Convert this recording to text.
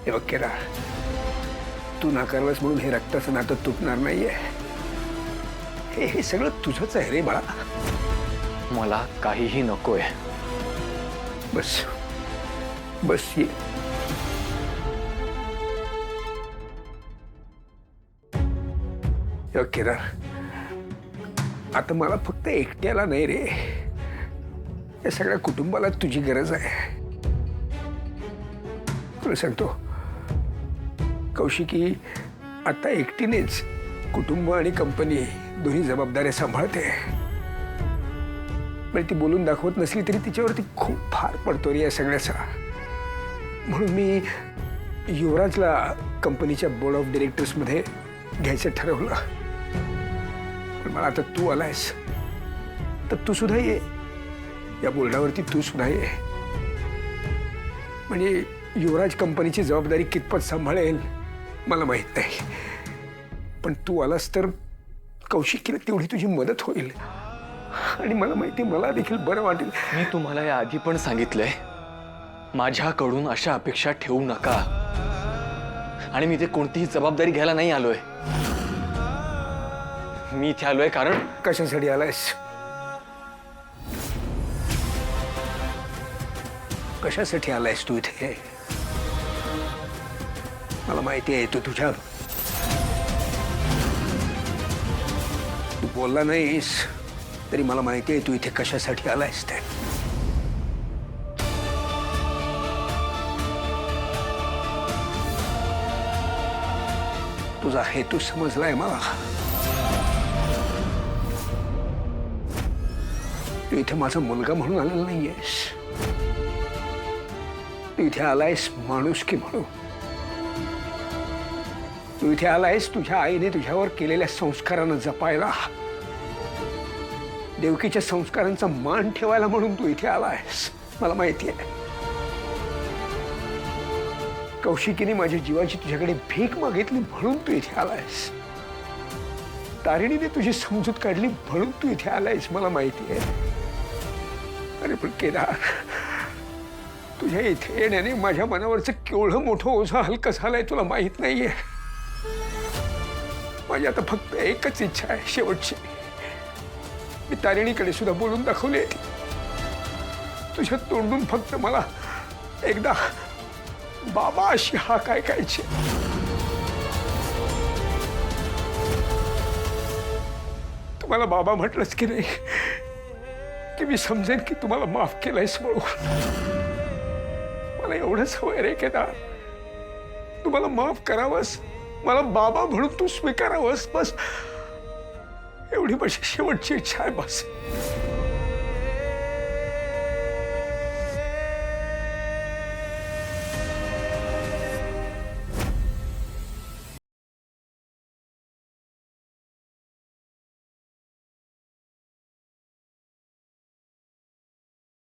हे बघ केदार, तू नाकारलास म्हणून हे रक्ताचं नातं तुटणार नाहीये. हे सगळं तुझंच आहे रे बाळा. मला काहीही नकोय. बस बस ये. हे बघ केदार, आता मला फक्त एकट्याला नाही रे, या सगळ्या कुटुंबाला तुझी गरज आहे. तुला सांगतो कौशिकी आता एकटीनेच कुटुंब आणि कंपनी दोन्ही जबाबदाऱ्या सांभाळते. पण ती बोलून दाखवत नसली तरी तिच्यावरती खूप भार पडतो रे या सगळ्याचा. म्हणून मी युवराजला कंपनीच्या बोर्ड ऑफ डिरेक्टर्समध्ये घ्यायचं ठरवलं. पण मला आता तू आलायस तर तू सुद्धा ये या बोर्डावरती, तू सुद्धा ये. म्हणजे युवराज कंपनीची जबाबदारी कितपत सांभाळेल मला माहित नाही, पण तू आलास तर कौशिकीला तेवढी तुझी मदत होईल. आणि मला माहिती, मला देखील बरं वाटेल. मी तुम्हाला या आधी पण सांगितलंय, माझ्याकडून अशा अपेक्षा ठेवू नका. आणि मी ते कोणतीही जबाबदारी घ्यायला नाही आलोय. मी इथे आलोय कारण कशासाठी आलायस? कशासाठी आलायस तू इथे? मला माहिती आहे तू तुझ्या तू बोलला नाहीस तरी मला माहिती आहे तू इथे कशासाठी आलायस ते. तुझा हेतू समजलाय मला. तू इथे माझा मुलगा म्हणून आलेला नाहीयेस. तू इथे आलायस माणुसकी म्हणून. तू इथे आलायस तुझ्या आईने तुझ्यावर केलेल्या संस्कारांना जपायला, देवकीच्या संस्कारांचा मान ठेवायला म्हणून तू इथे आलायस. मला माहिती आहे कौशिकीने माझ्या जीवाची तुझ्याकडे भीक मागितली म्हणून तू इथे आलायस. तारिणीने तुझी समजूत काढली म्हणून तू इथे आलायस. मला माहिती आहे. अरे पण केदार, तुझ्या इथे येण्याने माझ्या मनावरचं केवढं मोठं ओझं हलकं झालंय तुला माहित नाहीये. माझी आता फक्त एकच इच्छा आहे, शेवटची. मी तारिणीकडे सुद्धा बोलून दाखवले. तुझ्या तोंडून फक्त मला एकदा बाबा अशी हाक ऐकायची. तुम्हाला बाबा म्हटलंच की नाही की मी समजेन की तुम्हाला माफ केलंयस म्हणून. मला एवढंच हवंय रे केदार, तुम्हाला माफ करावंस, मला बाबा म्हणून तू स्वीकारावंस. बस एवढी माझी शेवटची इच्छा आहे. बस.